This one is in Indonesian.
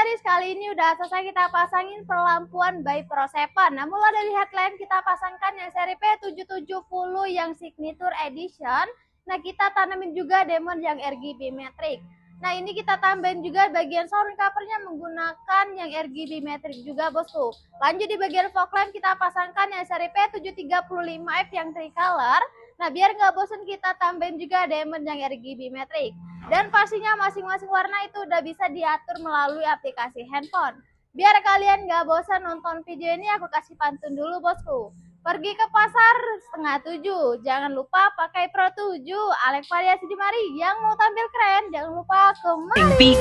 Paris, kali ini udah selesai kita pasangin perlampuan by Pro 7. Nah, mulai dari headlamp kita pasangkan yang seri P770 yang Signature Edition. Nah, kita tanamin juga Demon yang RGB Matrix. Nah, ini kita tambahin juga bagian sound covernya menggunakan yang RGB Matrix juga, bosku. Lanjut di bagian fog lamp kita pasangkan yang seri P735F yang tricolor. Nah, biar nggak bosan kita tambahin juga Demon yang RGB Matrix. Dan pastinya masing-masing warna itu udah bisa diatur melalui aplikasi handphone. Biar kalian gak bosan nonton video ini, aku kasih pantun dulu, bosku. Pergi ke pasar 6:30, jangan lupa pakai Pro 7. Alex Variasi di mari, yang mau tampil keren, jangan lupa kemari.